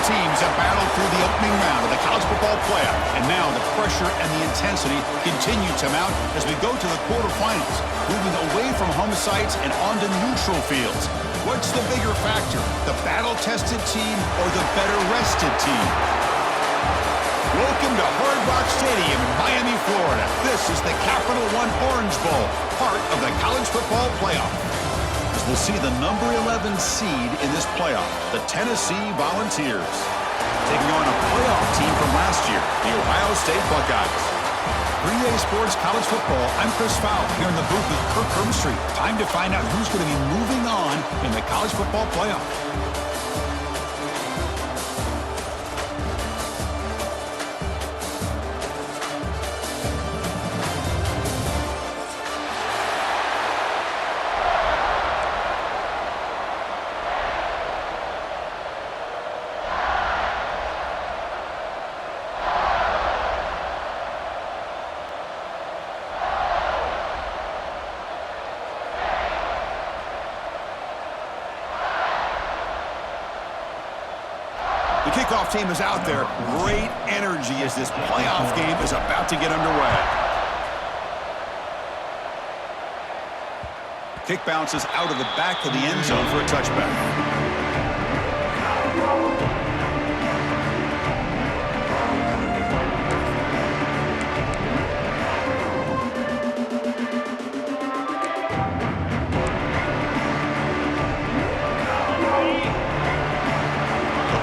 teams have battled through the opening round of the college football playoff, and now the pressure and the intensity continue to mount as we go to the quarterfinals, moving away from home sites and onto neutral fields. What's the bigger factor, the battle-tested team or the better-rested team? Welcome to Hard Rock Stadium in Miami, Florida. This is the Capital One Orange Bowl, part of the college football playoff. We'll see the number 11 seed in this playoff, the Tennessee Volunteers, taking on a playoff team from last year, the Ohio State Buckeyes. 3A Sports College Football, I'm Chris Fowle, here in the booth with Kirk Hermstreet. Time to find out who's going to be moving on in the college football playoff. The kickoff team is out there. Great energy as this playoff game is about to get underway. Kick bounces out of the back of the end zone for a touchback.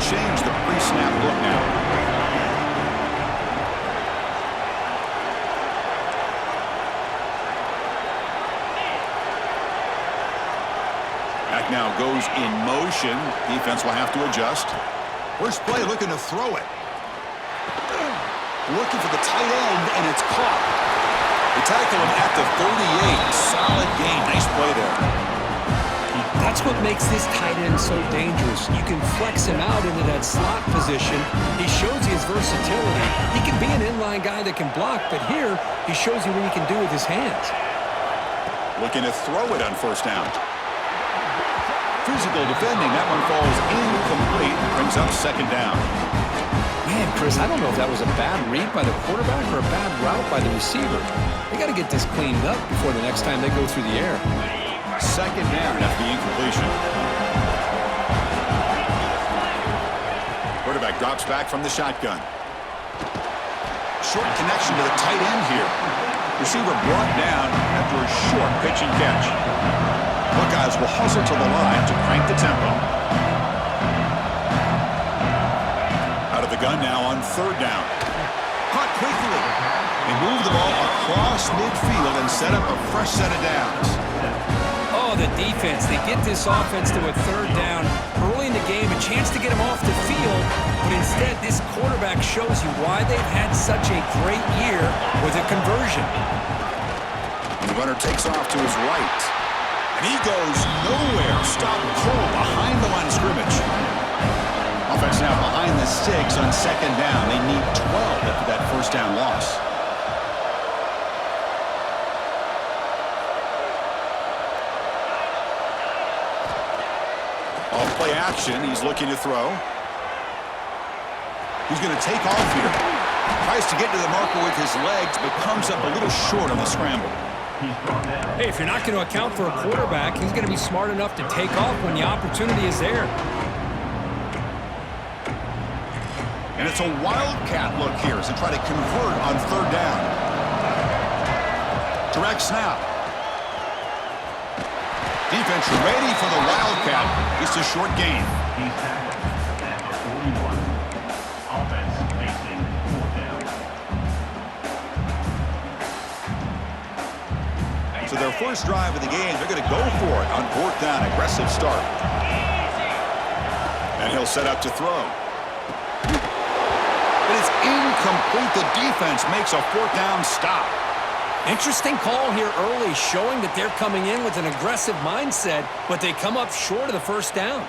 Change the pre-snap look now. Back now goes in motion. Defense will have to adjust. First play looking to throw it. Looking for the tight end, and it's caught. They tackle him at the 38. Solid gain. Nice play there. That's what makes this tight end so dangerous. You can flex him out into that slot position. He shows you his versatility. He can be an inline guy that can block, but here he shows you what he can do with his hands. Looking to throw it on first down. Physical defending. That one falls incomplete. Brings up second down. Man, Chris, I don't know if that was a bad read by the quarterback or a bad route by the receiver. They got to get this cleaned up before the next time they go through the air. Second down after the incompletion. Quarterback drops back from the shotgun. Short connection to the tight end here. Receiver brought down after a short pitch and catch. Buckeyes will hustle to the line to crank the tempo. Out of the gun now on third down. Caught quickly. They move the ball across midfield and set up a fresh set of downs. The defense, they get this offense to a third down early in the game, a chance to get him off the field, but instead this quarterback shows you why they've had such a great year with a conversion. The runner takes off to his right, and he goes nowhere. Stopped cold behind the line of scrimmage. Offense now behind the sticks on second down. They need 12 after that first down loss. Off-play action. He's looking to throw. He's going to take off here. Tries to get to the marker with his legs, but comes up a little short on the scramble. Hey, if you're not going to account for a quarterback, he's going to be smart enough to take off when the opportunity is there. And it's a wildcat look here as they try to convert on third down. Direct snap. Defense ready for the wildcat. Just a short gain. Offense facing fourth down. So their first drive of the game, they're going to go for it on fourth down. Aggressive start. And he'll set up to throw. But it's incomplete. The defense makes a fourth down stop. Interesting call here early, showing that they're coming in with an aggressive mindset, but they come up short of the first down.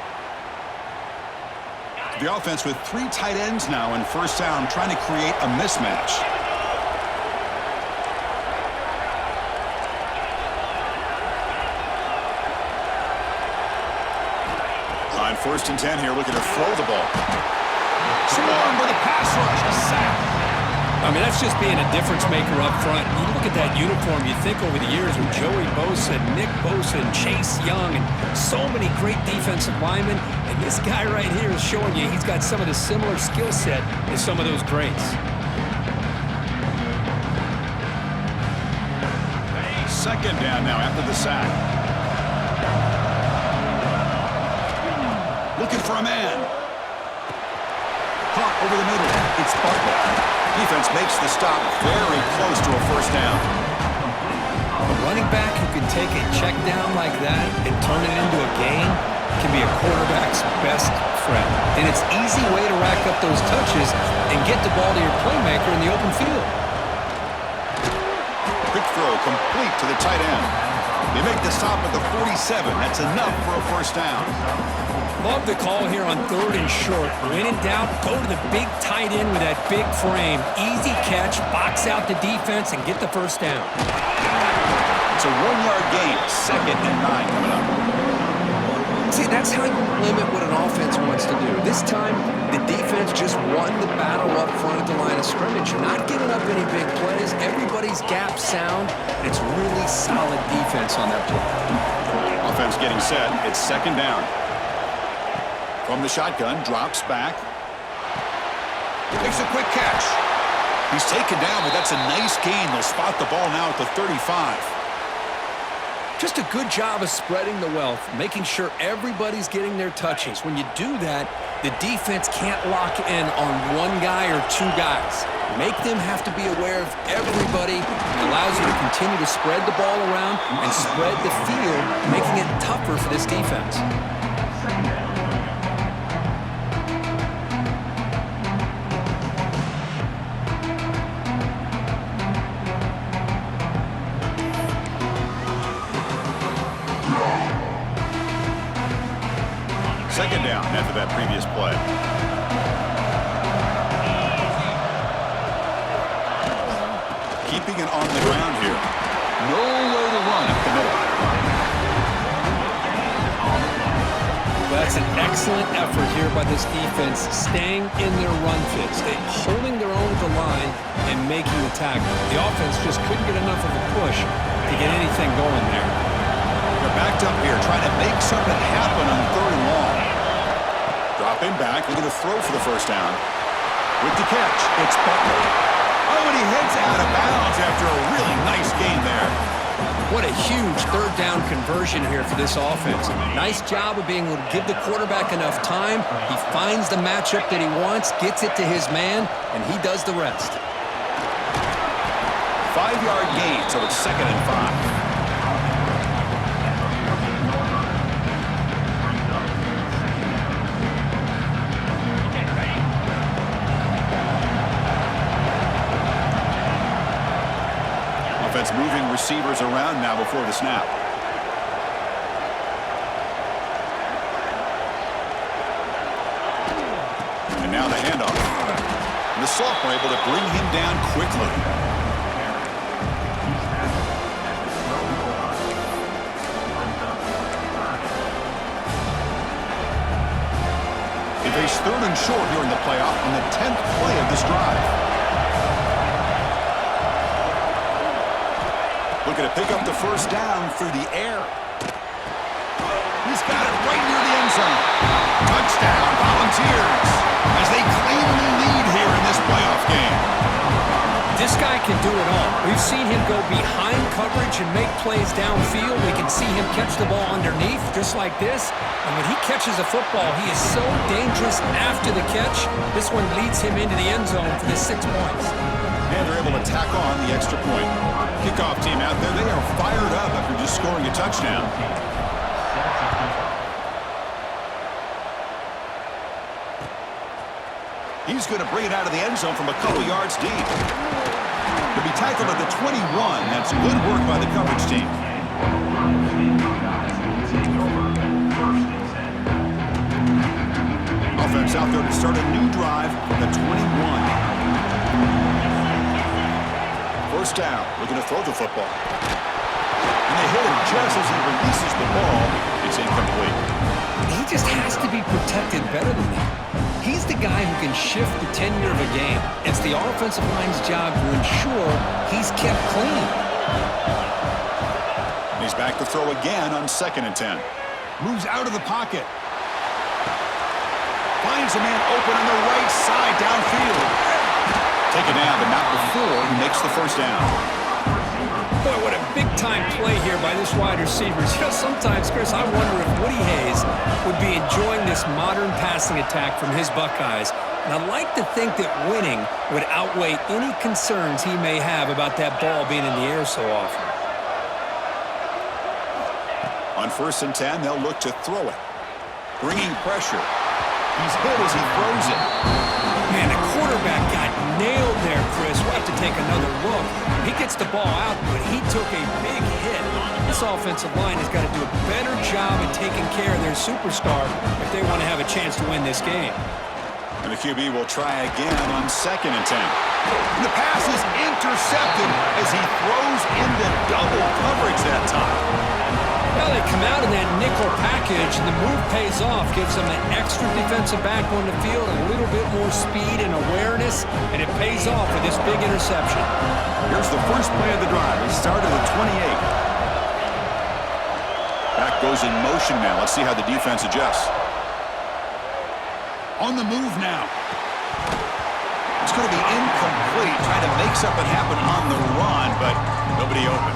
The offense with three tight ends now in first down, trying to create a mismatch. On 1st and 10 here, looking to throw the ball. Swarmed by the pass rush. A sack. I mean, that's just being a difference maker up front. You look at that uniform, you think over the years with Joey Bosa, Nick Bosa, and Chase Young, and so many great defensive linemen. And this guy right here is showing you he's got some of the similar skill set as some of those greats. Second down now after the sack. Looking for a man. Caught over the middle. It's Butler. Defense makes the stop very close to a first down. A running back who can take a check down like that and turn it into a gain can be a quarterback's best friend. And it's an easy way to rack up those touches and get the ball to your playmaker in the open field. Quick throw complete to the tight end. They make the stop at the 47. That's enough for a first down. Love the call here on 3rd and short. When in doubt, go to the big tight end with that big frame. Easy catch, box out the defense, and get the first down. It's a 1-yard gain. 2nd and 9 coming up. See, that's how you limit what an offense wants to do. This time, the defense just won the battle up front at the line of scrimmage. Not giving up any big plays. Everybody's gap sound. It's really solid defense on that play. Offense getting set. It's 2nd down. From the shotgun, drops back. Makes a quick catch. He's taken down, but that's a nice gain. They'll spot the ball now at the 35. Just a good job of spreading the wealth, making sure everybody's getting their touches. When you do that, the defense can't lock in on one guy or two guys. Make them have to be aware of everybody. It allows you to continue to spread the ball around and spread the field, making it tougher for this defense. Second down after that previous play. Keeping it on the ground here. Nowhere to run up the middle. That's an excellent effort here by this defense, staying in their run fits. They're holding their own at the line and making the tackle. The offense just couldn't get enough of a push to get anything going there. They're backed up here, trying to make something happen on 3rd and long. Dropping back, looking to throw for the first down. With the catch, it's Butler. Oh, and he heads out of bounds after a really nice gain there. What a huge 3rd down conversion here for this offense. Nice job of being able to give the quarterback enough time. He finds the matchup that he wants, gets it to his man, and he does the rest. 5-yard gain, so it's 2nd and 5. Moving receivers around now before the snap. And now the handoff. And the sophomore able to bring him down quickly. They face 3rd and short here in the playoff on the 10th play of this drive. Looking to pick up the first down through the air. He's got it right near the end zone. Touchdown, Volunteers, as they claim the lead here in this playoff game. This guy can do it all. We've seen him go behind coverage and make plays downfield. We can see him catch the ball underneath, just like this. And when he catches a football, he is so dangerous after the catch. This one leads him into the end zone for the 6 points. And they're able to tack on the extra point. Kickoff team out there, they are fired up after just scoring a touchdown. He's going to bring it out of the end zone from a couple yards deep. He'll be tackled at the 21. That's good work by the coverage team. Offense out there to start a new drive from the 21. First down, looking to throw the football. And they hit him just as he releases the ball. It's incomplete. He just has to be protected better than that. He's the guy who can shift the tenure of a game. It's the offensive line's job to ensure he's kept clean. He's back to throw again on 2nd and 10. Moves out of the pocket. Finds a man open on the right side downfield. Taken down, but not before he makes the first down. Boy, what a big-time play here by this wide receiver. You know, sometimes, Chris, I wonder if Woody Hayes would be enjoying this modern passing attack from his Buckeyes. And I'd like to think that winning would outweigh any concerns he may have about that ball being in the air so often. On 1st and 10, they'll look to throw it. Bringing pressure. He's hit as he throws it. Man, the quarterback got nailed there, Chris. We'll have to take another look. He gets the ball out, but he took a big hit. This offensive line has got to do a better job at taking care of their superstar if they want to have a chance to win this game. And the QB will try again on 2nd and 10. And the pass is intercepted as he throws into double coverage that time. Well, they come out in that nickel package, and the move pays off, gives them an extra defensive back on the field, a little bit more speed and awareness, and it pays off with this big interception. Here's the first play of the drive. It started at 28. Back goes in motion now. Let's see how the defense adjusts. On the move now. It's going to be incomplete, trying to make something happen on the run, but nobody open.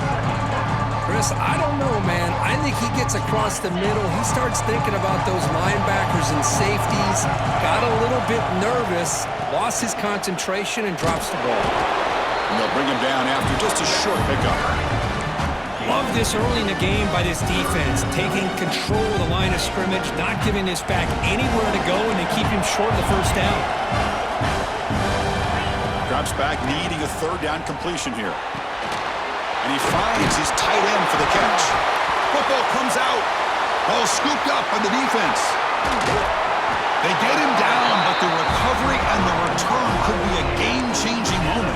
Chris, I don't know, man. I think he gets across the middle. He starts thinking about those linebackers and safeties. Got a little bit nervous, lost his concentration, and drops the ball. And they'll bring him down after just a short pickup. Love this early in the game by this defense, taking control of the line of scrimmage, not giving this back anywhere to go, and they keep him short of the first down. Drops back, needing a 3rd down completion here. And he finds his tight end for the catch. Football comes out. Ball scooped up by the defense. They get him down, but the recovery and the return could be a game-changing moment.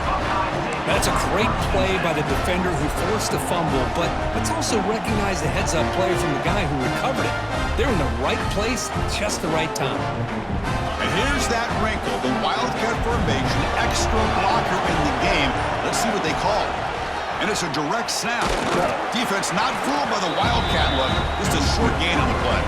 That's a great play by the defender who forced the fumble, but let's also recognize the heads-up play from the guy who recovered it. They're in the right place, just the right time. And here's that wrinkle, the Wildcat formation, extra blocker in the game. Let's see what they call. And it's a direct snap. Defense not fooled by the Wildcat look. Just a short gain on the play.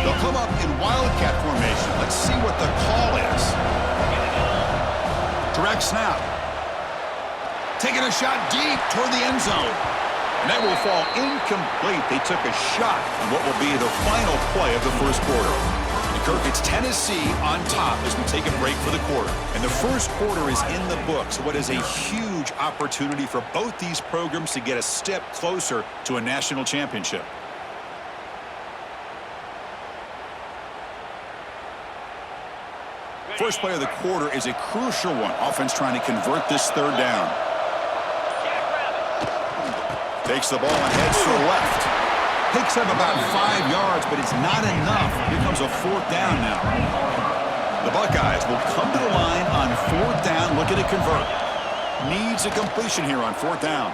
They'll come up in Wildcat formation. Let's see what the call is. Direct snap. Taking a shot deep toward the end zone. And that will fall incomplete. They took a shot on what will be the final play of the first quarter. Kirk, it's Tennessee on top as we take a break for the quarter. And the first quarter is in the books. What is a huge opportunity for both these programs to get a step closer to a national championship. First play of the quarter is a crucial one. Offense trying to convert this 3rd down. Takes the ball and heads to the left. Picks up about 5 yards, but it's not enough. Here comes a 4th down now. The Buckeyes will come to the line on 4th down, looking to convert. Needs a completion here on 4th down.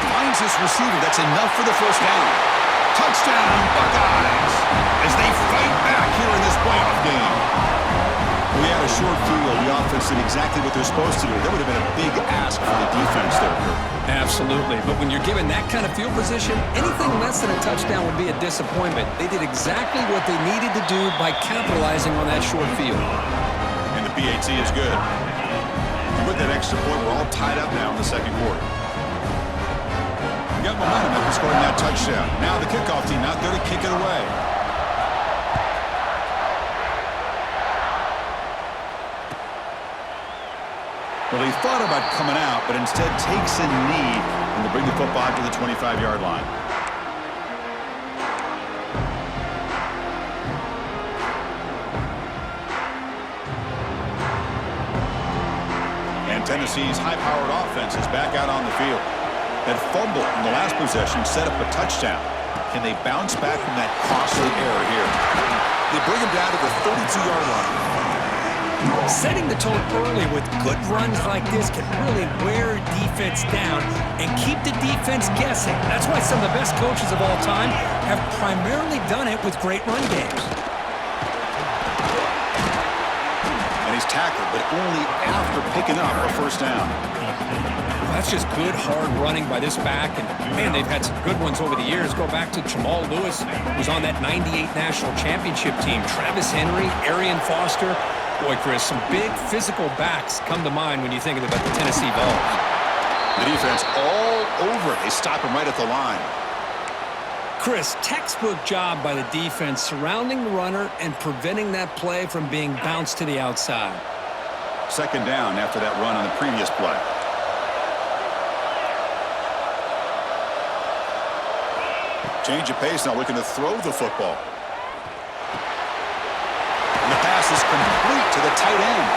Finds his receiver. That's enough for the first down. Touchdown, Buckeyes, as they fight back here in this playoff game. We had a short field. The offense did exactly what they're supposed to do. That would have been a big ask for the defense there. Absolutely. But when you're given that kind of field position, anything less than a touchdown would be a disappointment. They did exactly what they needed to do by capitalizing on that short field. And the PAT is good. And with that extra point, we're all tied up now in the second quarter. We got momentum after scoring that touchdown. Now the kickoff team out there to kick it away. Well, he thought about coming out, but instead takes a knee and to bring the football to the 25-yard line. And Tennessee's high-powered offense is back out on the field. That fumble in the last possession set up a touchdown. Can they bounce back from that costly error here? They bring him down to the 32-yard line. Setting the tone early with good runs like this can really wear a defense down and keep the defense guessing. That's why some of the best coaches of all time have primarily done it with great run games. And he's tackled, but only after picking up a first down. Well, that's just good, hard running by this back. And, man, they've had some good ones over the years. Go back to Jamal Lewis, who was on that 98 National Championship team. Travis Henry, Arian Foster. Boy, Chris, some big physical backs come to mind when you think about the Tennessee Vols. The defense all over it. They stop him right at the line. Chris, textbook job by the defense surrounding the runner and preventing that play from being bounced to the outside. Second down after that run on the previous play. Change of pace now, looking to throw the football. And the pass is complete to the tight end.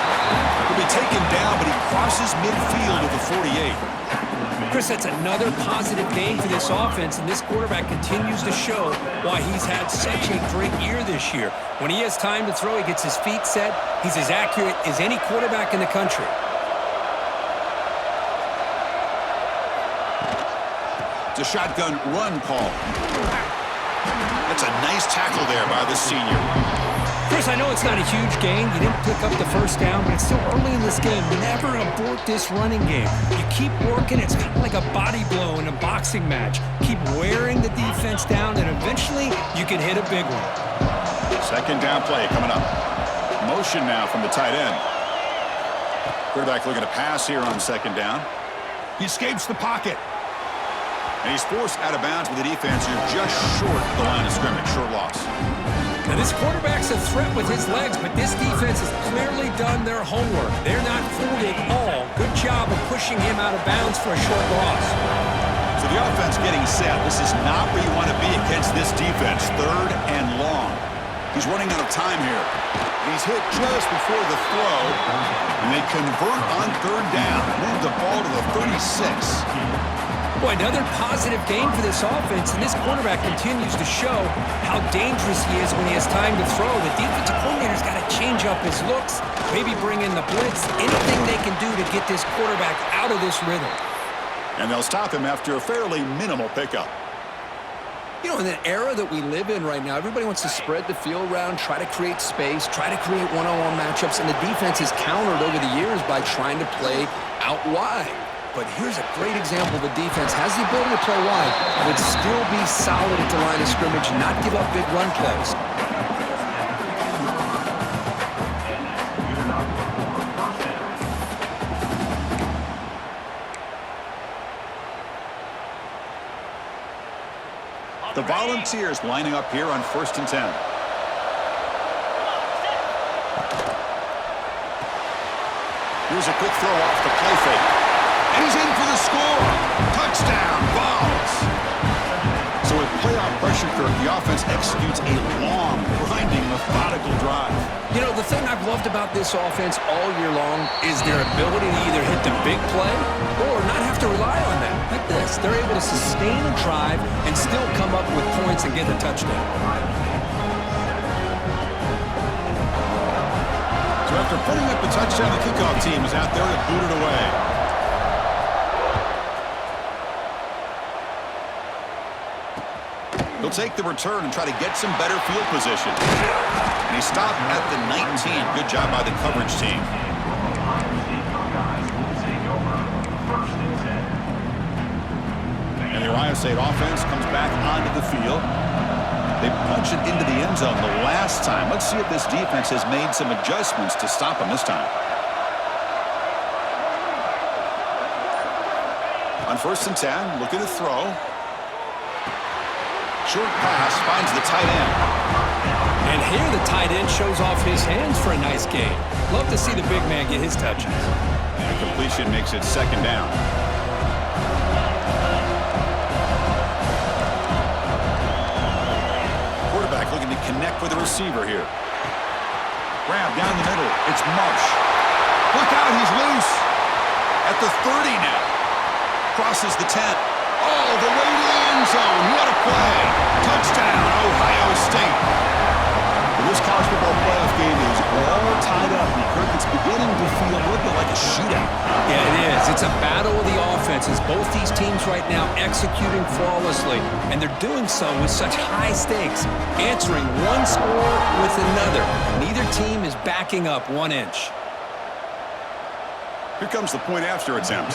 He'll be taken down, but he crosses midfield at the 48. Chris, that's another positive game for this offense, and this quarterback continues to show why he's had such a great year this year. When he has time to throw, he gets his feet set. He's as accurate as any quarterback in the country. It's a shotgun run call. That's a nice tackle there by the senior. Chris, I know it's not a huge gain. You didn't pick up the first down, but it's still early in this game. Never abort this running game. You keep working. It's kind of like a body blow in a boxing match. Keep wearing the defense down, and eventually you can hit a big one. Second down play coming up. Motion now from the tight end. Quarterback looking to pass here on second down. He escapes the pocket. And he's forced out of bounds with the defense who's just short of the line of scrimmage. Short loss. Now, this quarterback's a threat with his legs, but this defense has clearly done their homework. They're not fooled at all. Good job of pushing him out of bounds for a short loss. So the offense getting set. This is not where you want to be against this defense. Third and long. He's running out of time here. He's hit just before the throw, and they convert on third down. Move the ball to the 36. Boy, another positive game for this offense, and this quarterback continues to show how dangerous he is when he has time to throw. The defensive coordinator's got to change up his looks, maybe bring in the blitz, anything they can do to get this quarterback out of this rhythm. And they'll stop him after a fairly minimal pickup. You know, in the era that we live in right now, everybody wants to spread the field around, try to create space, try to create one-on-one matchups, and the defense has countered over the years by trying to play out wide. But here's a great example of a defense has the ability to play wide, but still be solid at the line of scrimmage, not give up big run plays. The Volunteers lining up here on 1st and 10. Here's a quick throw off the play fake. And he's in for the score. Touchdown, Vols. So with playoff pressure curve, the offense executes a long, grinding, methodical drive. You know, the thing I've loved about this offense all year long is their ability to either hit the big play or not have to rely on that. Like this, they're able to sustain a drive and still come up with points and get a touchdown. So after putting up the touchdown, the kickoff team is out there to boot it away. He'll take the return and try to get some better field position. And he stopped at the 19. Good job by the coverage team. And the Ohio State offense comes back onto the field. They punch it into the end zone the last time. Let's see if this defense has made some adjustments to stop them this time. On 1st and 10, looking to throw. Short pass finds the tight end. And here the tight end shows off his hands for a nice gain. Love to see the big man get his touches. And a completion makes it second down. Quarterback looking to connect with the receiver here. Grab down the middle. It's Marsh. Look out, he's loose. At the 30 now. Crosses the 10. All the way to the end zone. What a play. Touchdown, Ohio State. This college football playoff game is all tied up. Kirk It's a battle of the offenses. Both these teams right now executing flawlessly, and they're doing so with such high stakes, answering one score with another. Neither team is backing up 1 inch. Here comes the point after attempt.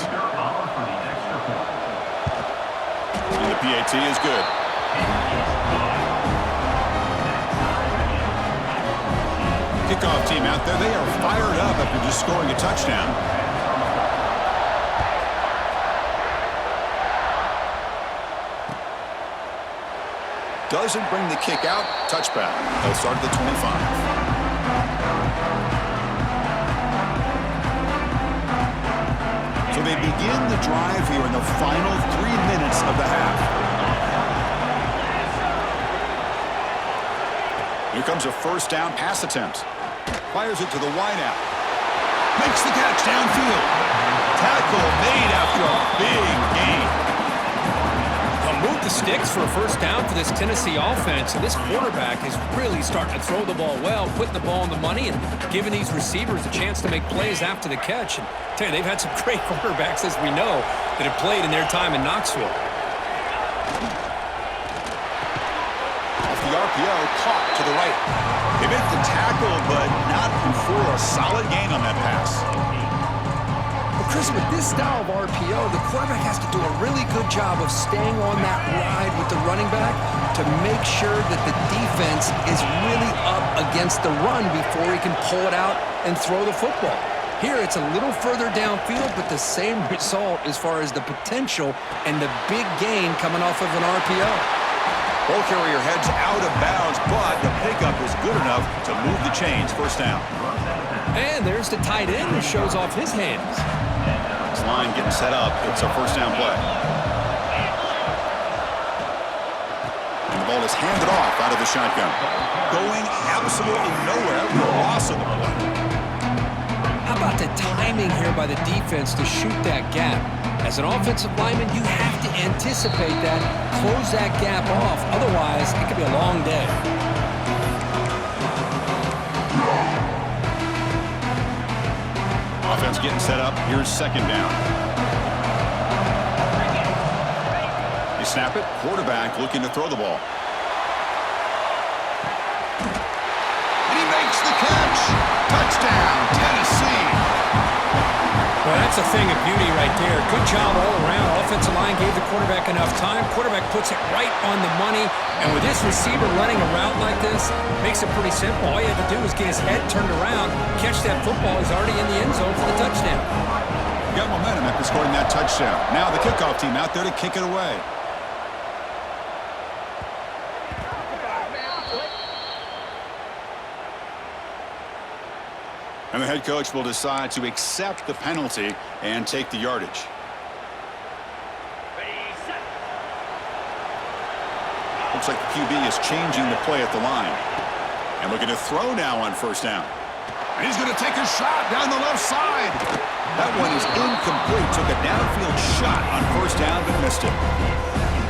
And the PAT is good. Kickoff team out there, they are fired up after just scoring a touchdown. Doesn't bring the kick out. Touchback. They'll start at the 25. So they begin the drive here in the final 3 minutes of the half. Here comes a first down pass attempt. Fires it to the wideout. Makes the catch downfield. Tackle made after a big gain. They'll move the sticks for a first down for this Tennessee offense, and this quarterback is really starting to throw the ball well, putting the ball on the money, and giving these receivers a chance to make plays after the catch. And I tell you, they've had some great quarterbacks, as we know, that have played in their time in Knoxville. Off the RPO, caught to the right. They make the tackle, but not before a solid gain on that pass. Well, Chris, with this style of RPO, the quarterback has to do a really good job of staying on that ride with the running back to make sure that the defense is really up against the run before he can pull it out and throw the football. Here, it's a little further downfield, but the same result as far as the potential and the big gain coming off of an RPO. Ball carrier heads out of bounds, but the pickup is good enough to move the chains. First down. And there's the tight end who shows off his hands. This line getting set up. It's a first down play. And the ball is handed off out of the shotgun. Going absolutely nowhere with a loss of the play. How about the timing here by the defense to shoot that gap? As an offensive lineman, you have to anticipate that, close that gap off. Otherwise, it could be a long day. Offense getting set up. Here's second down. You snap it. Quarterback looking to throw the ball. And he makes the catch. Touchdown, Tennessee. Well, that's a thing of beauty right there. Good job all around. Offensive line gave the quarterback enough time. Quarterback puts it right on the money. And with this receiver running a route like this, makes it pretty simple. All you have to do is get his head turned around, catch that football. He's already in the end zone for the touchdown. Got momentum after scoring that touchdown. Now the kickoff team out there to kick it away. And the head coach will decide to accept the penalty and take the yardage. Looks like the QB is changing the play at the line. And looking to throw now on first down. And he's going to take a shot down the left side. That one is incomplete. Took a downfield shot on first down, but missed it.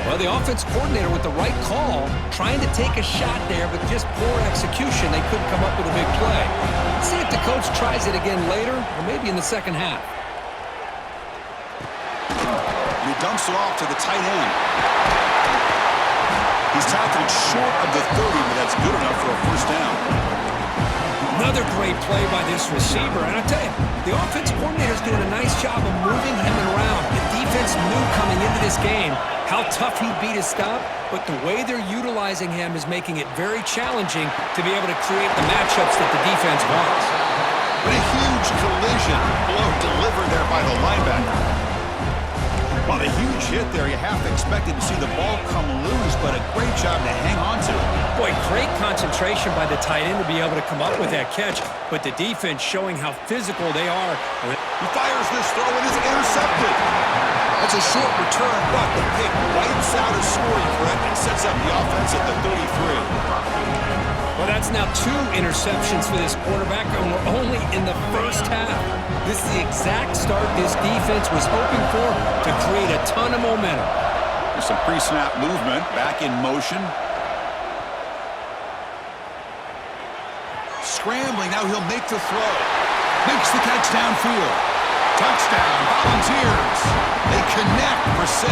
Well, the offense coordinator with the right call, trying to take a shot there, but just poor execution. They couldn't come up with a big play. Let's see if the coach tries it again later, or maybe in the second half. He dumps it off to the tight end. He's tackled short of the 30, but that's good enough for a first down. Another great play by this receiver. And I tell you, the offense coordinator is doing a nice job of moving him around. The defense knew coming into this game how tough he'd be to stop, but the way they're utilizing him is making it very challenging to be able to create the matchups that the defense wants. But a huge collision blow delivered there by the linebacker. Well, a huge hit there. You half expected to see the ball come loose, but a great job to hang on to. Boy, great concentration by the tight end to be able to come up with that catch, but the defense showing how physical they are. He fires this throw and is intercepted. That's a short return, but the pick wipes out a scoring threat and sets up the offense at the 33. Well, that's now 2 interceptions for this quarterback, and we're only in the first half. This is the exact start this defense was hoping for to create a ton of momentum. There's some pre-snap movement, back in motion. Scrambling, now he'll make the throw. Makes the catch downfield. Touchdown, Volunteers. They connect for 6.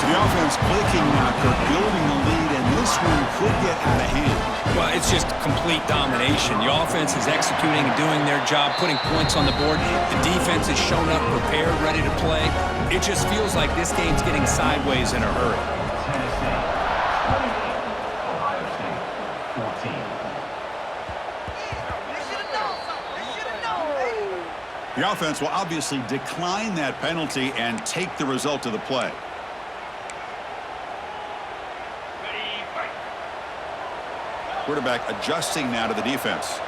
So the offense clicking now, Kirk, building the lead, and this one could get out of hand. Well, it's just complete domination. The offense is executing and doing their job, putting points on the board. The defense has shown up prepared, ready to play. It just feels like this game's getting sideways in a hurry. Ohio State 14. The offense will obviously decline that penalty and take the result of the play. Quarterback adjusting now to the defense.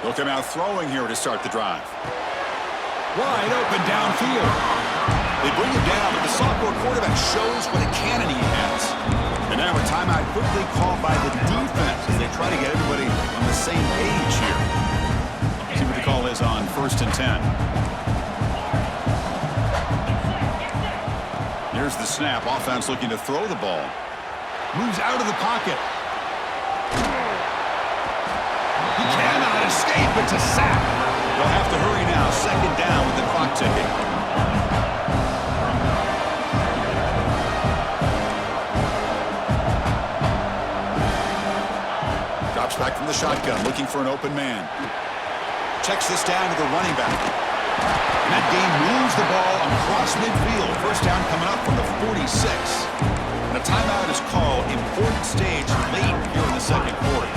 They'll come out throwing here to start the drive. Wide open downfield. They bring it down, but the sophomore quarterback shows what a cannon he has. And now a timeout quickly called by the defense as they try to get everybody on the same page here. See what the call is on 1st and 10. Here's the snap. Offense looking to throw the ball. Moves out of the pocket. He cannot escape. It's a sack. They'll have to hurry now. 2nd down with the clock ticking. Drops back from the shotgun, looking for an open man. Checks this down to the running back. And that game moves the ball across midfield. 1st down coming up from the 46. And a timeout is called. Important stage late here in the 2nd quarter.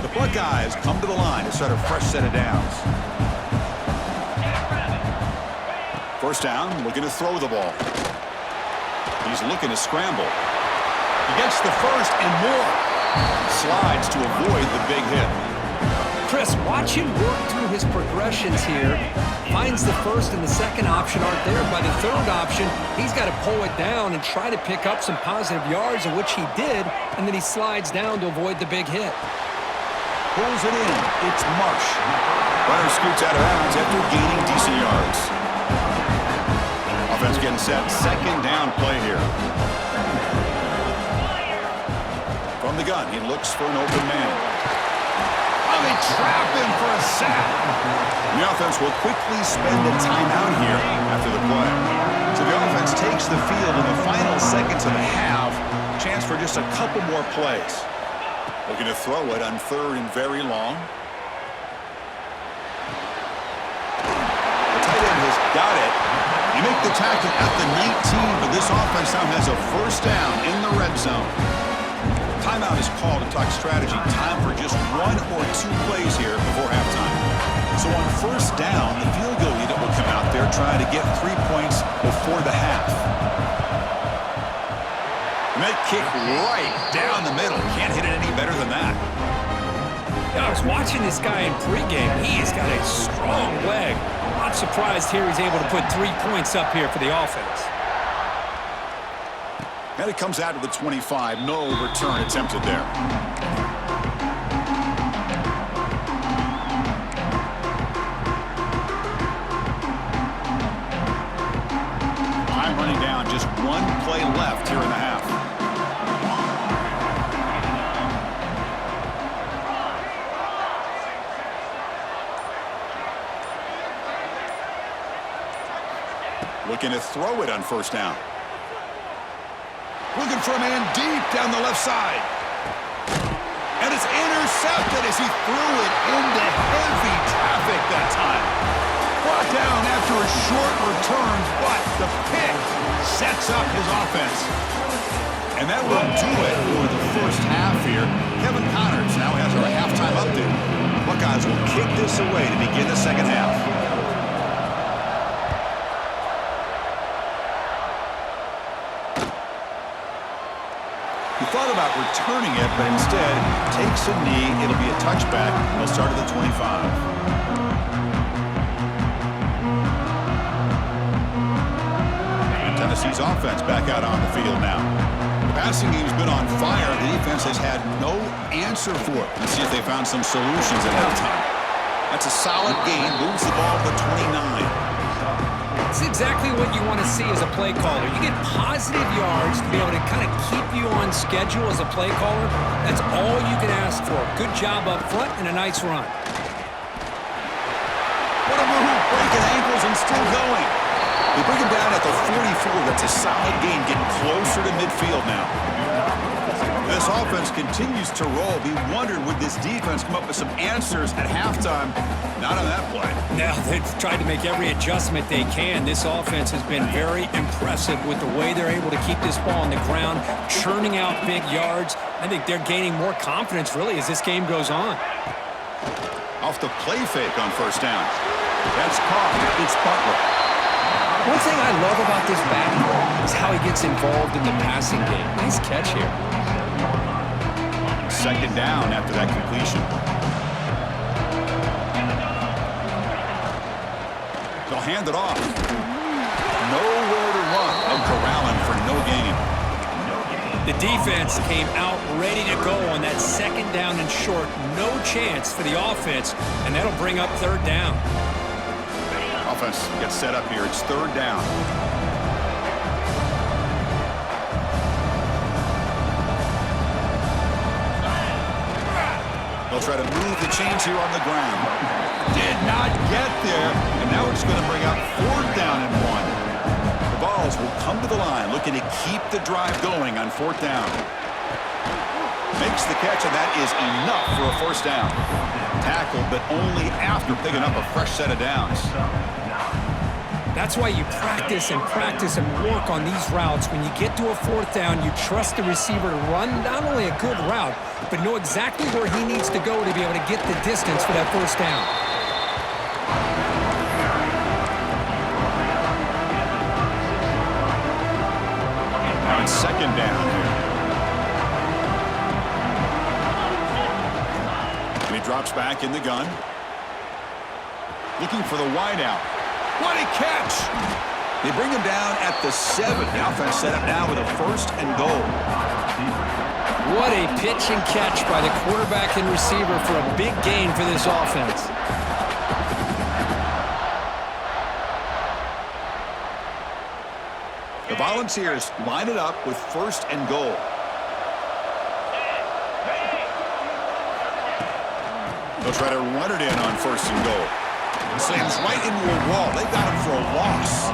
The Buckeyes come to the line to start a fresh set of downs. 1st down, looking to throw the ball. He's looking to scramble. He gets the 1st and more. Slides to avoid the big hit. Chris, watch him work through his progressions here. Finds the 1st and the 2nd option aren't there. By the 3rd option, he's got to pull it down and try to pick up some positive yards, in which he did, and then he slides down to avoid the big hit. Pulls it in. It's Marsh. Runner scoots out of bounds after gaining decent yards. Offense getting set. 2nd down play here. From the gun, he looks for an open man. Oh, they trap him for a sack. The offense will quickly spend a timeout here after the play. So the offense takes the field in the final seconds of the half. Chance for just a couple more plays. Looking to throw it on 3rd and very long. The tight end has got it. You make the tackle at the 19, but this offense now has a 1st down in the red zone. Timeout is called to talk strategy. Time for just 1 or 2 plays here before halftime. So on 1st down, the field goal unit will come out there trying to get 3 points before the half. And that kick right down the middle. Can't hit it any better than that. I was watching this guy in pregame. He has got a strong leg. Not surprised here he's able to put 3 points up here for the offense. And it comes out to the 25. No return attempted there. Time running down. Just 1 play left here in the half. Looking to throw it on 1st down. Looking for a man deep down the left side. And it's intercepted as he threw it into heavy traffic that time. Brought down after a short return, but the pick sets up his offense. And that will do it for the 1st half here. Kevin Connors now has our halftime update. Buckeyes will kick this away to begin the 2nd half. He thought about returning it, but instead takes a knee. It'll be a touchback. He'll start at the 25. And Tennessee's offense back out on the field now. The passing game's been on fire. The defense has had no answer for it. Let's see if they found some solutions at halftime. That's a solid gain. Moves the ball to the 29. It's exactly what you want to see as a play caller. You get positive yards to be able to kind of keep you on schedule as a play caller. That's all you can ask for. Good job up front and a nice run. What a move, breaking ankles and still going. They bring him down at the 44. That's a solid gain, getting closer to midfield now. This offense continues to roll. We wondered, would this defense come up with some answers at halftime? Not on that play. Now, they've tried to make every adjustment they can. This offense has been very impressive with the way they're able to keep this ball on the ground, churning out big yards. I think they're gaining more confidence, really, as this game goes on. Off the play fake on first down. That's caught. It's Butler. One thing I love about this back is how he gets involved in the passing game. Nice catch here. Second down after that completion. They'll hand it off. Nowhere to run. And corralling for no gain. The defense came out ready to go on that second down and short. No chance for the offense, and that'll bring up third down. Offense gets set up here. It's third down. They'll try to move the chains here on the ground. Did not get there, and now it's going to bring up fourth down and 1. The Vols will come to the line, looking to keep the drive going on fourth down. Makes the catch, and that is enough for a first down. Tackled, but only after picking up a fresh set of downs. That's why you practice and work on these routes. When you get to a fourth down, you trust the receiver to run not only a good route, but know exactly where he needs to go to be able to get the distance for that first down. Now it's second down here. And he drops back in the gun. Looking for the wideout. What a catch! They bring him down at the 7. The offense set up now with a first and goal. What a pitch and catch by the quarterback and receiver for a big gain for this offense. The Volunteers line it up with first and goal. They'll try to run it in on first and goal. Slams right into a wall. They got him for a loss.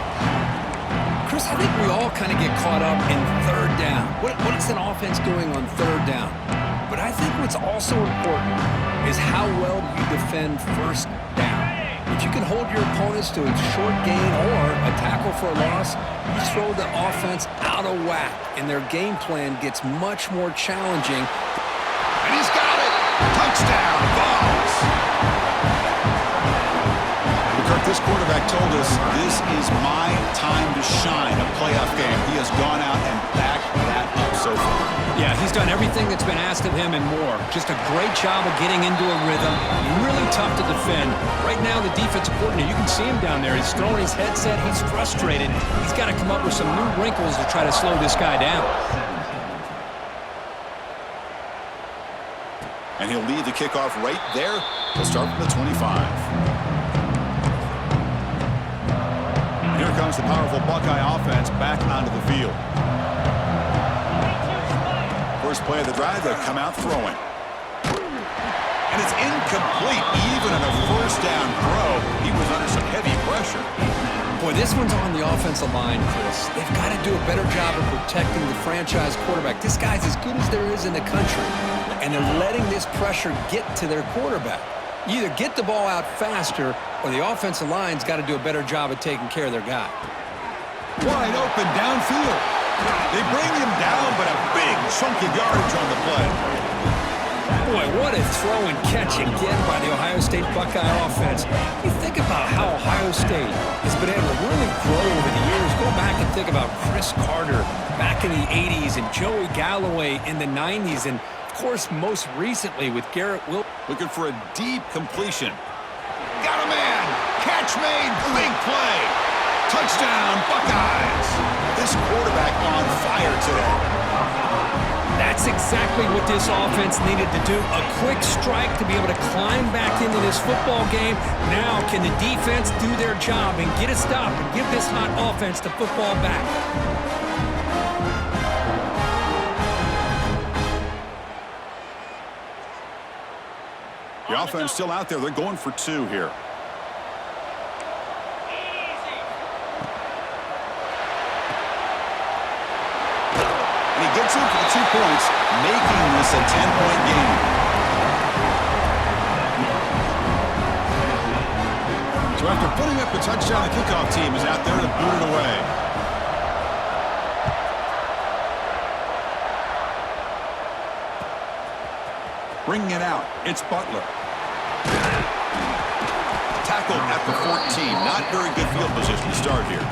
Chris, I think we all kind of get caught up in third down. What is an offense doing on third down? But I think what's also important is how well you defend first down. If you can hold your opponents to a short gain or a tackle for a loss, you throw the offense out of whack, and their game plan gets much more challenging. And he's got it! Touchdown, Vols! This quarterback told us this is my time to shine, a playoff game. He has gone out and backed that up so far. Yeah, he's done everything that's been asked of him and more. Just a great job of getting into a rhythm. Really tough to defend. Right now, the defensive coordinator, you can see him down there. He's throwing his headset. He's frustrated. He's got to come up with some new wrinkles to try to slow this guy down. And he'll lead the kickoff right there. He'll start from the 25. Here comes the powerful Buckeye offense back onto the field. First play of the drive, they come out throwing. And it's incomplete. Even on a first down throw, he was under some heavy pressure. Boy, this one's on the offensive line, Chris. They've got to do a better job of protecting the franchise quarterback. This guy's as good as there is in the country, and they're letting this pressure get to their quarterback. You either get the ball out faster, or the offensive line's got to do a better job of taking care of their guy. Wide open downfield. They bring him down, but a big chunk of yardage on the play. Boy, what a throw and catch again by the Ohio State Buckeye offense. You think about how Ohio State has been able to really grow over the years. Go back and think about Chris Carter back in the 80s and Joey Galloway in the 90s, and of course, most recently with Garrett Wilson. Looking for a deep completion. Got a man. Catch made. Big play. Touchdown, Buckeyes. This quarterback on fire today. That's exactly what this offense needed to do. A quick strike to be able to climb back into this football game. Now can the defense do their job and get a stop and give this hot offense the football back? The offense still out there. They're going for 2 here. And he gets in for the 2 points, making this a 10-point game. So after putting up the touchdown, the kickoff team is out there to boot it away. Bringing it out, it's Butler. Tackled at the 14. Not very good field position to start here.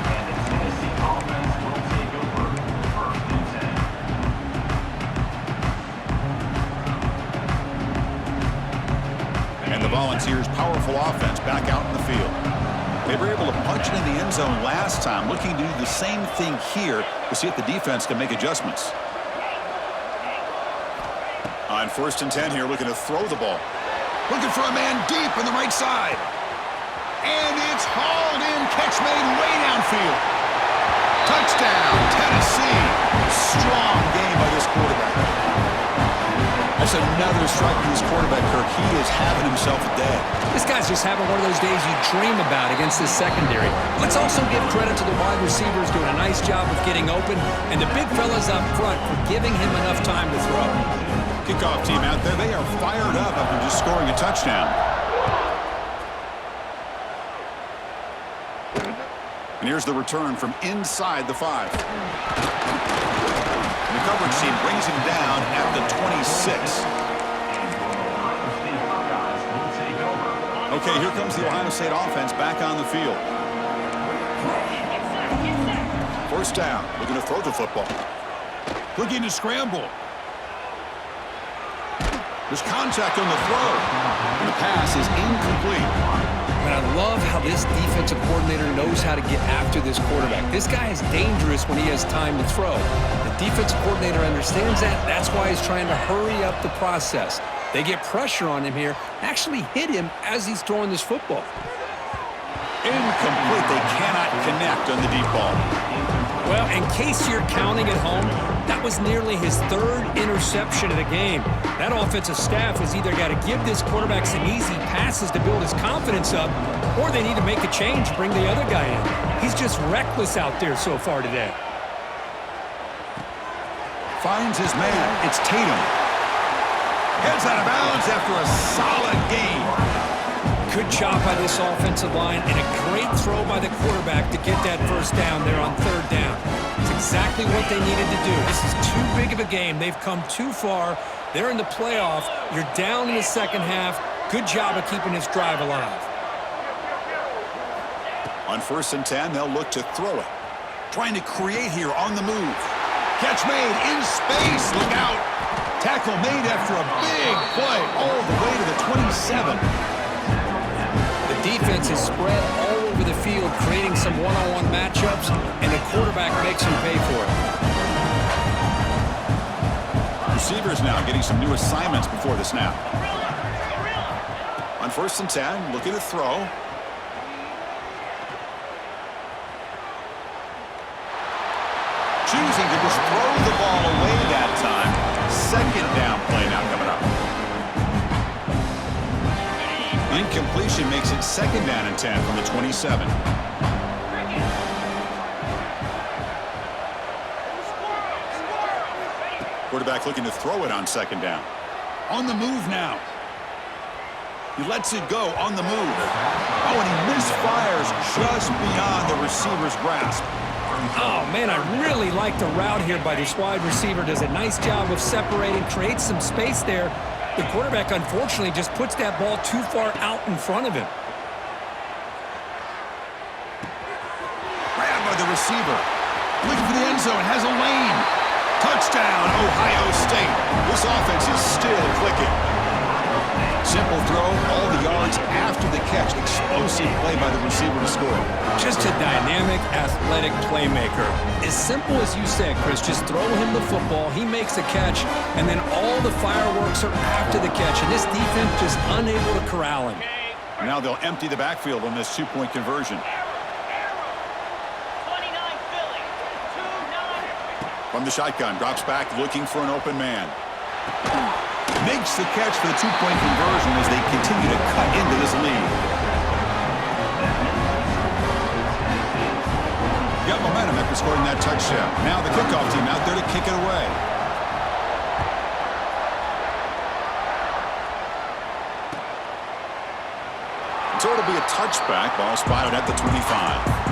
And the Volunteers' powerful offense back out in the field. They were able to punch it in the end zone last time, looking to do the same thing here to see if the defense can make adjustments. On 1st and 10 here, looking to throw the ball. Looking for a man deep on the right side. And it's hauled in. Catch made way downfield. Touchdown, Tennessee. Strong game by this quarterback. That's another strike for this quarterback, Kirk. He is having himself a day. This guy's just having one of those days you dream about against this secondary. Let's also give credit to the wide receivers doing a nice job of getting open, and the big fellas up front for giving him enough time to throw. Kickoff team out there, they are fired up after just scoring a touchdown. And here's the return from inside the 5. And the coverage team brings him down at the 26. Okay, here comes the Ohio State offense back on the field. 1st down, looking to throw the football. Looking to scramble. There's contact on the throw. And the pass is incomplete. And I love how this defensive coordinator knows how to get after this quarterback. This guy is dangerous when he has time to throw. The defensive coordinator understands that. That's why he's trying to hurry up the process. They get pressure on him here, actually hit him as he's throwing this football. Incomplete. They cannot connect on the deep ball. Well, in case you're counting at home, that was nearly his 3rd interception of the game. That offensive staff has either got to give this quarterback some easy passes to build his confidence up, or they need to make a change, bring the other guy in. He's just reckless out there so far today. Finds his man. It's Tatum. Heads out of bounds after a solid game. Good job by this offensive line and a great throw by the quarterback to get that 1st down there on 3rd down. It's exactly what they needed to do. This is too big of a game. They've come too far. They're in the playoff. You're down in the 2nd half. Good job of keeping this drive alive. On 1st and 10, they'll look to throw it. Trying to create here on the move. Catch made in space. Look out. Tackle made after a big play all the way to the 27. The defense is spread all over the field, creating some one-on-one matchups, and the quarterback makes him pay for it. Receivers now getting some new assignments before the snap. On 1st and 10, looking to throw. Choosing to just throw the ball away that time. 2nd down play now coming up. Incompletion makes it 2nd down and 10 from the 27. Quarterback looking to throw it on 2nd down. On the move now. He lets it go on the move. Oh, and he misfires just beyond the receiver's grasp. Oh, man, I really like the route here by this wide receiver. Does a nice job of separating, creates some space there. The quarterback, unfortunately, just puts that ball too far out in front of him. Grabbed by the receiver. Looking for the end zone. Has a lane. Touchdown, Ohio State. This offense is still clicking. Simple throw, all the yards after the catch. Explosive play by the receiver to score. Just a dynamic, athletic playmaker. As simple as you said, Chris, just throw him the football, he makes a catch, and then all the fireworks are after the catch, and this defense just unable to corral him. Now they'll empty the backfield on this two-point conversion. From the shotgun, drops back, looking for an open man. Makes the catch for the two-point conversion as they continue to cut into this lead. Got momentum after scoring that touchdown. Now the kickoff team out there to kick it away. So it'll be a touchback. Ball spotted at the 25.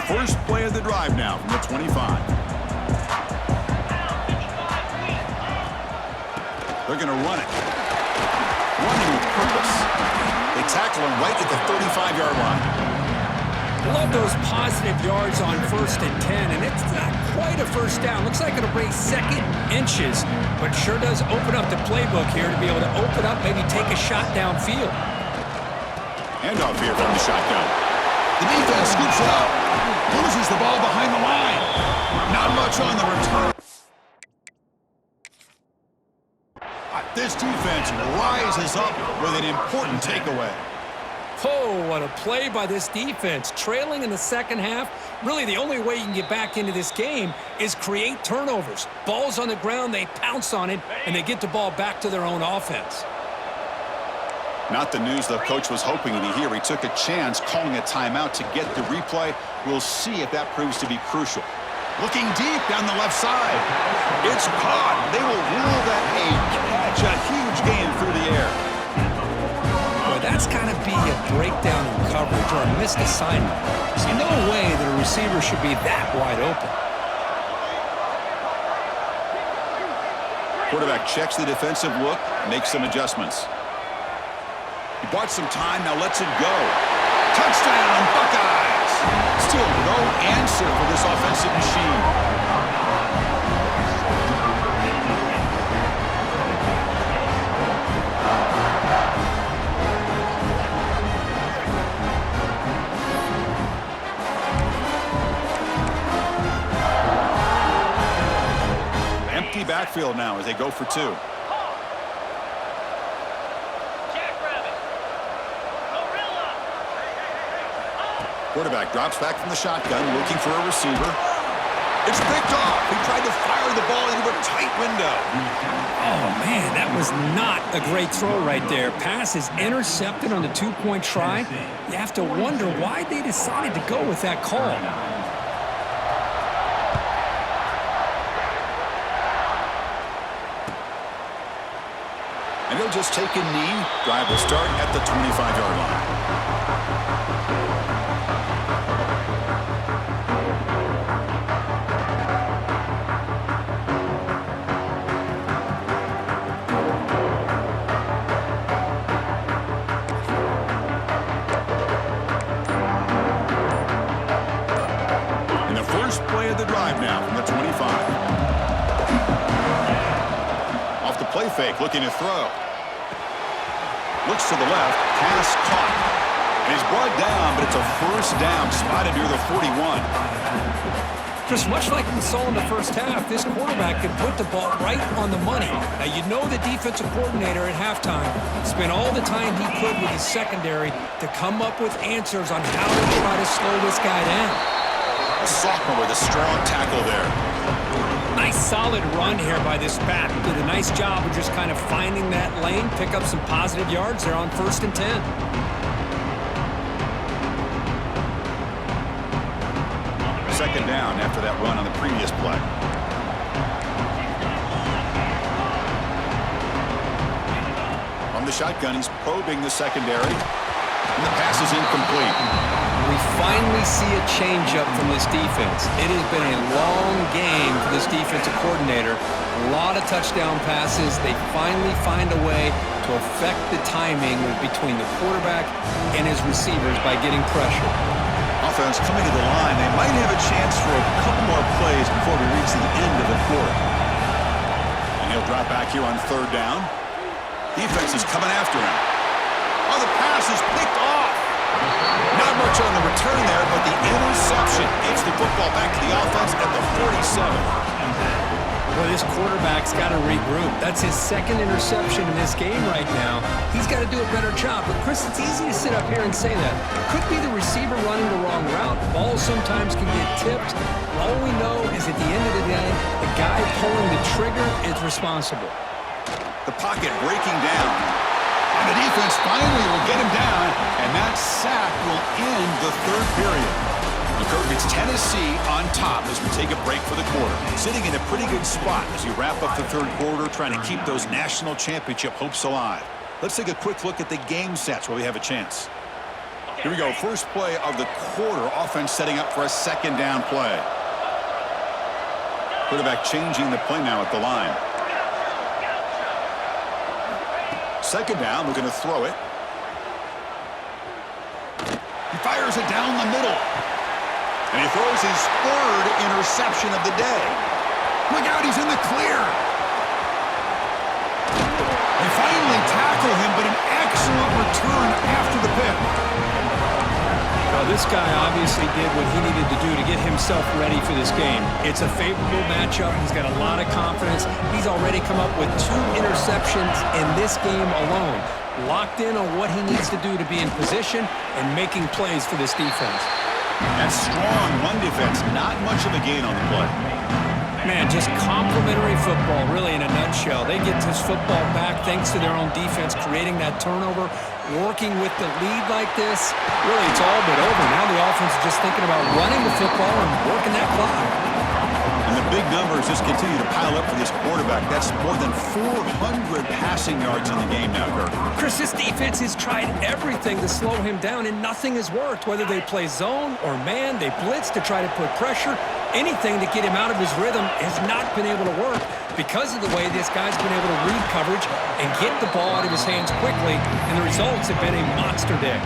First play of the drive now from the 25. They're going to run it. Running with purpose. They tackle him right at the 35-yard line. Love those positive yards on 1st and 10, and it's not quite a first down. Looks like it'll bring second inches, but sure does open up the playbook here to be able to open up, maybe take a shot downfield. Handoff here from the shotgun. The defense scoops it up. Loses the ball behind the line. Not much on the return. This defense rises up with an important takeaway. Oh, what a play by this defense. Trailing in the second half, really the only way you can get back into this game is create turnovers. Ball's on the ground, they pounce on it, and they get the ball back to their own offense. Not the news the coach was hoping to hear. He took a chance calling a timeout to get the replay. We'll see if that proves to be crucial. Looking deep down the left side. It's caught. They will rule that a catch. A huge gain through the air. Boy, that's got to be a breakdown in coverage or a missed assignment. There's no way that a receiver should be that wide open. Quarterback checks the defensive look, makes some adjustments. He bought some time, now lets it go. Touchdown, Buckeyes! Still no answer for this offensive machine. Empty backfield now as they go for two. Quarterback drops back from the shotgun, looking for a receiver. It's picked off. He tried to fire the ball into a tight window. Oh, man, that was not a great throw right there. Pass is intercepted on the two-point try. You have to wonder why they decided to go with that call. And he'll just take a knee. Drive will start at the 25-yard line. Play of the drive now from the 25. Off the play fake, looking to throw. Looks to the left, pass caught. And he's brought down, but it's a first down, spotted near the 41. Just much like we saw in the first half, this quarterback could put the ball right on the money. Now, you know the defensive coordinator at halftime spent all the time he could with his secondary to come up with answers on how to try to slow this guy down. A sophomore with a strong tackle there. Nice solid run here by this back. Did a nice job of just kind of finding that lane, pick up some positive yards there on 1st and 10. Second down after that run on the previous play. On the shotgun, he's probing the secondary. And the pass is incomplete. We finally see a change-up from this defense. It has been a long game for this defensive coordinator. A lot of touchdown passes. They finally find a way to affect the timing between the quarterback and his receivers by getting pressure. Offense coming to the line. They might have a chance for a couple more plays before we reach the end of the quarter. And he'll drop back here on 3rd down. Defense is coming after him. Oh, the pass is picked off. Not much on the return there, but the interception gets the football back to the offense at the 47. Well, this quarterback's got to regroup. That's his 2nd interception in this game right now. He's got to do a better job. But, Chris, it's easy to sit up here and say that. Could be the receiver running the wrong route. Balls sometimes can get tipped. All we know is at the end of the day, the guy pulling the trigger is responsible. The pocket breaking down. And the defense finally will get him down, and that sack will end the 3rd period. The Kirk, it's Tennessee on top as we take a break for the quarter. Sitting in a pretty good spot as you wrap up the 3rd quarter, trying to keep those national championship hopes alive. Let's take a quick look at the game sets where we have a chance. Here we go. First play of the quarter. Offense setting up for a 2nd down play. Quarterback changing the play now at the line. 2nd down, we're going to throw it. He fires it down the middle. And he throws his 3rd interception of the day. Look out, he's in the clear. They finally tackle him, but an excellent return after the pick. Well, this guy obviously did what he needed to do to get himself ready for this game. It's a favorable matchup. He's got a lot of confidence. He's already come up with 2 interceptions in this game alone. Locked in on what he needs to do to be in position and making plays for this defense. That strong run defense, not much of a gain on the play. Man, just complimentary football, really, in a nutshell. They get this football back thanks to their own defense, creating that turnover, working with the lead like this. Really, it's all but over. Now the offense is just thinking about running the football and working that clock. And the big numbers just continue to pile up for this quarterback. That's more than 400 passing yards in the game now, Kirk. Chris, this defense has tried everything to slow him down, and nothing has worked. Whether they play zone or man, they blitz to try to put pressure. Anything to get him out of his rhythm has not been able to work because of the way this guy's been able to read coverage and get the ball out of his hands quickly, and the results have been a monster day.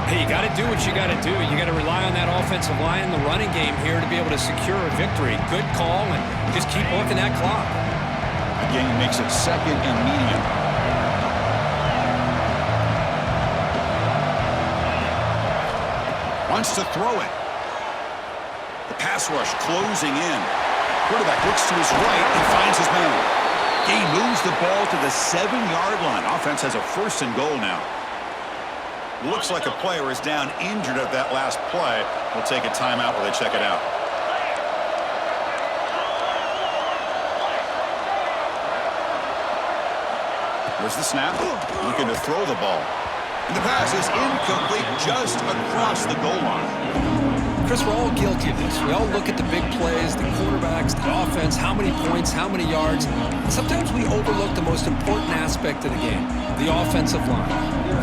Hey, you got to do what you got to do. You got to rely on that offensive line, the running game here to be able to secure a victory. Good call, and just keep working that clock. Again, he makes it 2nd and medium. Wants to throw it. The pass rush closing in. Quarterback looks to his right and finds his man. He moves the ball to the 7-yard line. Offense has a 1st and goal now. Looks like a player is down injured at that last play. We'll take a timeout while they check it out. There's the snap. Looking to throw the ball. And the pass is incomplete just across the goal line. Chris, we're all guilty of this. We all look at the big plays, the quarterbacks, the offense, how many points, how many yards. Sometimes we overlook the most important aspect of the game, the offensive line.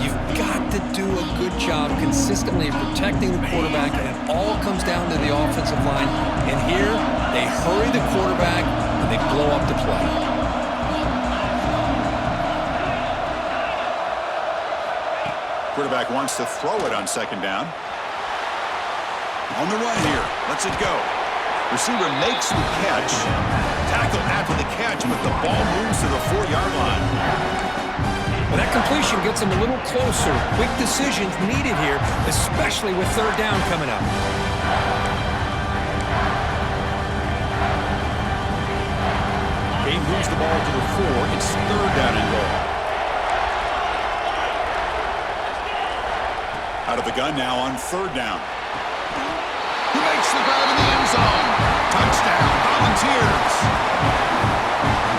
You've got to do a good job consistently protecting the quarterback, and it all comes down to the offensive line. And here, they hurry the quarterback, and they blow up the play. Quarterback wants to throw it on 2nd down. On the run here. Lets it go. Receiver makes the catch. Tackle after the catch, but the ball moves to the 4-yard line. Well, that completion gets him a little closer. Quick decisions needed here, especially with 3rd down coming up. He moves the ball to the 4. It's 3rd down and goal. Out of the gun now on 3rd down. He makes the grab in the end zone. Touchdown, Volunteers.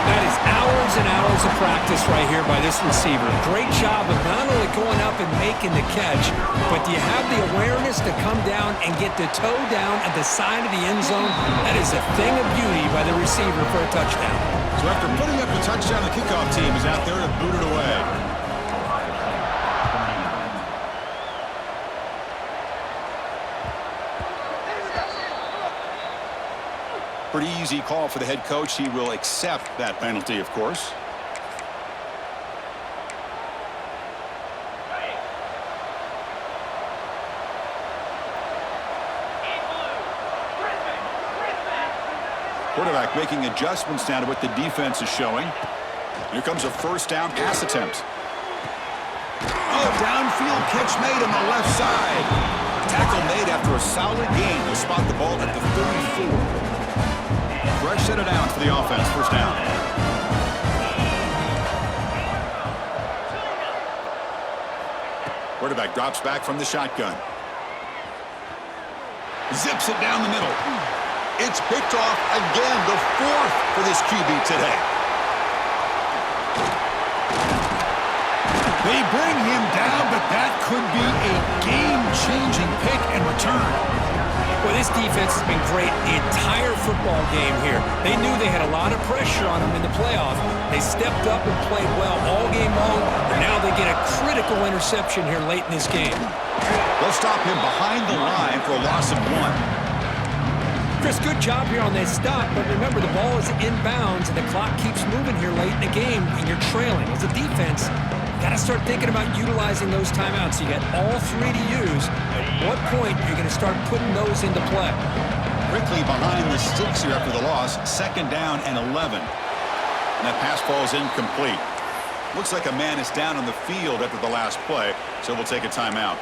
That is hours and hours of practice right here by this receiver. Great job of not only going up and making the catch, but do you have the awareness to come down and get the toe down at the side of the end zone? That is a thing of beauty by the receiver for a touchdown. So after putting up the touchdown, the kickoff team is out there to boot it away. Pretty easy call for the head coach. He will accept that penalty, of course. Quarterback making adjustments now to what the defense is showing. Here comes a first down pass attempt. Oh, downfield catch made on the left side. Tackle made after a solid gain to spot the ball at the 34. Fresh set of downs for the offense. First down. Quarterback drops back from the shotgun. Zips it down the middle. It's picked off again, the fourth for this QB today. They bring him down, but that could be a game-changing pick and return. Well, this defense has been great the entire football game here. They knew they had a lot of pressure on them in the playoff. They stepped up and played well all game long, and now they get a critical interception here late in this game. They'll stop him behind the line for a loss of 1. Chris, good job here on that stop, but remember, the ball is inbounds, and the clock keeps moving here late in the game, and you're trailing. As a defense, you got to start thinking about utilizing those timeouts. You got all three to use. At what point are you going to start putting those into play? Quickly behind the sticks here after the loss. Second down and 11. And that pass ball is incomplete. Looks like a man is down on the field after the last play, so we'll take a timeout.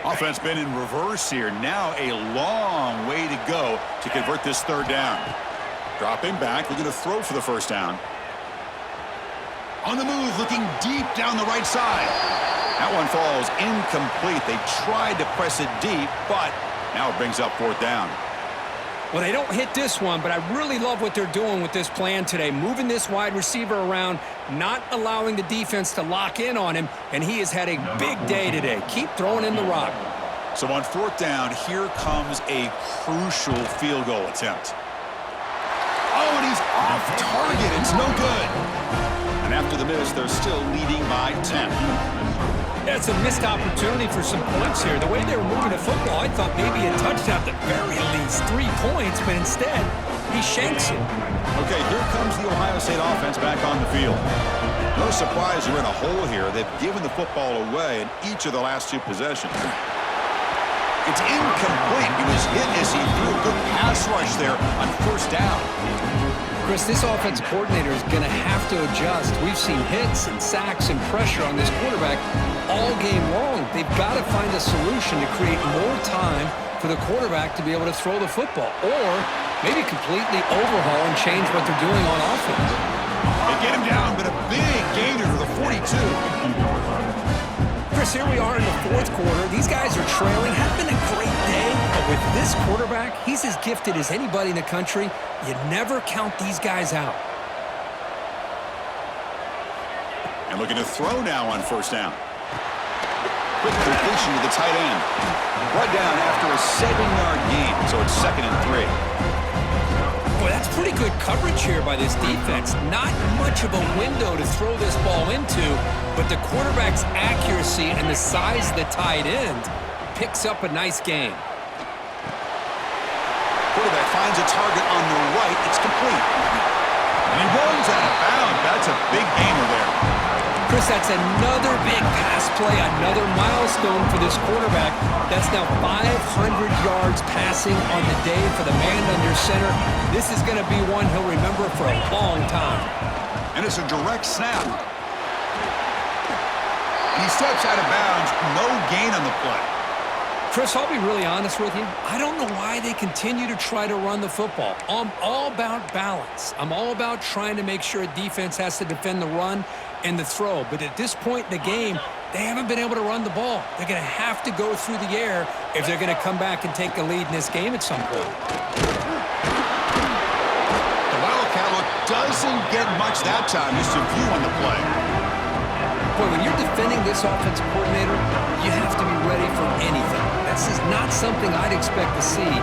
Offense been in reverse here. Now a long way to go to convert this third down. Dropping back, looking to throw for the first down. On the move, looking deep down the right side. That one falls incomplete. They tried to press it deep, but now it brings up fourth down. Well, they don't hit this one, but I really love what they're doing with this plan today. Moving this wide receiver around, not allowing the defense to lock in on him, and he has had a big day today. Keep throwing in the rock. So on fourth down, here comes a crucial field goal attempt. Oh, and he's off target. It's no good. And after the miss, they're still leading by 10. That's a missed opportunity for some points here. The way they were moving the football, I thought maybe a touchdown at the very least, 3 points, but instead, he shanks it. Okay, here comes the Ohio State offense back on the field. No surprise you're in a hole here. They've given the football away in each of the last 2 possessions. It's incomplete. He was hit as he threw a good pass rush there on first down. Chris, this offensive coordinator is going to have to adjust. We've seen hits and sacks and pressure on this quarterback all game long. They've got to find a solution to create more time for the quarterback to be able to throw the football, or maybe completely overhaul and change what they're doing on offense. They get him down, but a big gainer to the 42. Chris, here we are in the fourth quarter. These guys are trailing. Had been a great day, but with this quarterback, he's as gifted as anybody in the country. You never count these guys out. And looking to throw now on first down. Quick completion to the tight end. Brought down after a 7-yard gain, so it's 2nd and 3. Boy, that's pretty good coverage here by this defense. Not much of a window to throw this ball into, but the quarterback's accuracy and the size of the tight end picks up a nice gain. Quarterback finds a target on the right. It's complete. And he rolls out of bounds. That's a big gainer there. Chris, that's another big pass play, another milestone for this quarterback. That's now 500 yards passing on the day for the man under center. This is going to be one he'll remember for a long time. And it's a direct snap. He steps out of bounds. No gain on the play. Chris, I'll be really honest with you. I don't know why they continue to try to run the football. I'm all about balance. I'm all about trying to make sure a defense has to defend the run and the throw. But at this point in the game, they haven't been able to run the ball. They're going to have to go through the air if they're going to come back and take the lead in this game at some point. The Wildcat look doesn't get much that time. Just a view on the play. Boy, when you're defending this offensive coordinator, you have to be ready for anything. This is not something I'd expect to see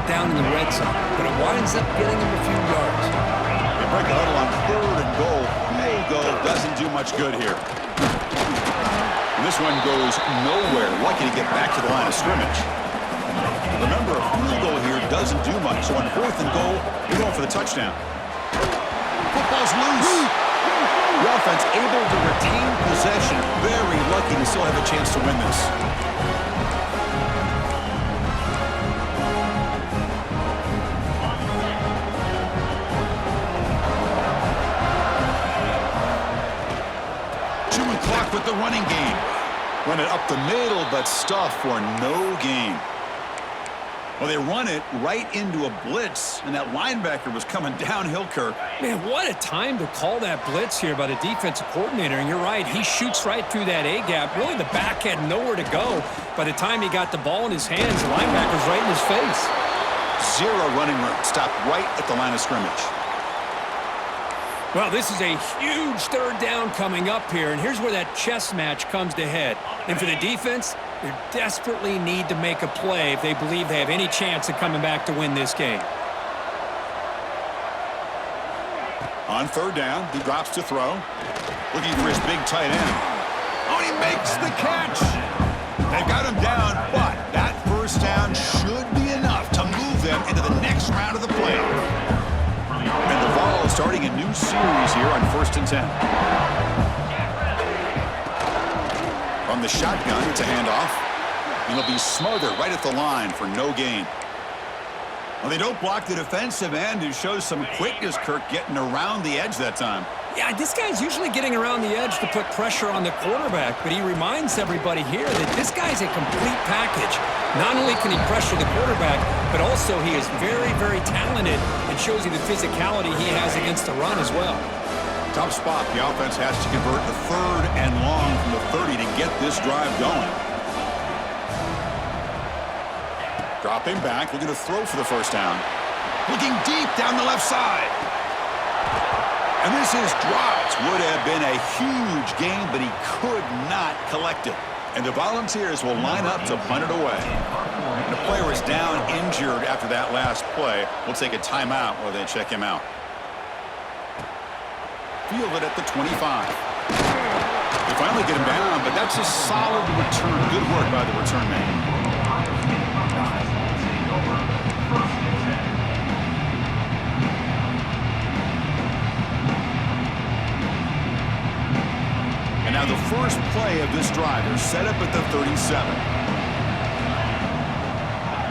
down in the red zone, but it winds up getting him a few yards. They break a huddle on 3rd and goal. May go doesn't do much good here. And this one goes nowhere. Lucky to get back to the line of scrimmage. Remember, a field goal here doesn't do much. So on 4th and goal, you're going for the touchdown. Football's loose. The offense able to retain possession. Very lucky to still have a chance to win this. Chewing clock with the running game. Run it up the middle, but stuff for no gain. Well, they run it right into a blitz, and that linebacker was coming downhill, Kirk. Man, what a time to call that blitz here by the defensive coordinator. And you're right, he shoots right through that A-gap. Really, the back had nowhere to go. By the time he got the ball in his hands, the linebacker's right in his face. Zero running room. Stopped right at the line of scrimmage. Well, this is a huge 3rd down coming up here, and here's where that chess match comes to head. And for the defense, they desperately need to make a play if they believe they have any chance of coming back to win this game. On 3rd down, he drops to throw. Looking for his big tight end. Oh, he makes the catch. They've got him down, but that 1st down should be enough to move them into the next round of the playoff. And the Vols is starting a new series here on 1st and 10. From the shotgun, it's a handoff. And he'll be smothered right at the line for no gain. Well, they don't block the defensive end, who shows some quickness, Kirk, getting around the edge that time. Yeah, this guy's usually getting around the edge to put pressure on the quarterback, but he reminds everybody here that this guy's a complete package. Not only can he pressure the quarterback, but also he is very, very talented and shows you the physicality he has against the run as well. Tough spot. The offense has to convert the 3rd and long from the 30 to get this drive going. Dropping back, looking to throw for the 1st down. Looking deep down the left side. And this is dropped. Would have been a huge gain, but he could not collect it. And the Volunteers will line up to punt it away. And the player is down injured after that last play. We'll take a timeout while they check him out. Fielded at the 25. They finally get him down, but that's a solid return. Good work by the return man. And now the first play of this drive is set up at the 37.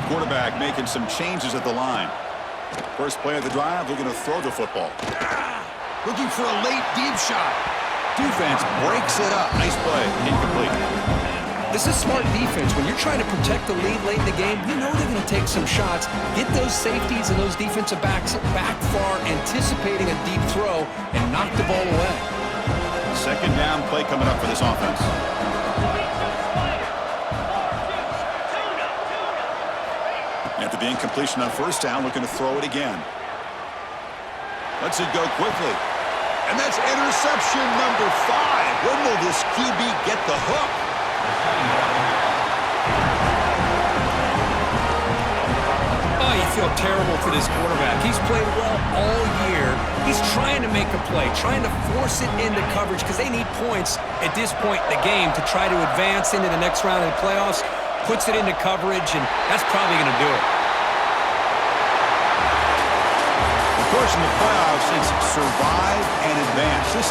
Quarterback making some changes at the line. First play of the drive, looking to throw the football. Looking for a late deep shot. Defense breaks it up. Nice play. Incomplete. This is smart defense. When you're trying to protect the lead late in the game, you know they're going to take some shots, get those safeties and those defensive backs back far, anticipating a deep throw, and knock the ball away. 2nd down play coming up for this offense. After the incompletion on 1st down, looking to throw it again. Lets it go quickly. And that's interception number 5. When will this QB get the hook? Oh, you feel terrible for this quarterback. He's played well all year. He's trying to make a play, trying to force it into coverage because they need points at this point in the game to try to advance into the next round of the playoffs. Puts it into coverage, and that's probably going to do it. Of course, in the playoffs, it's survive and advance. This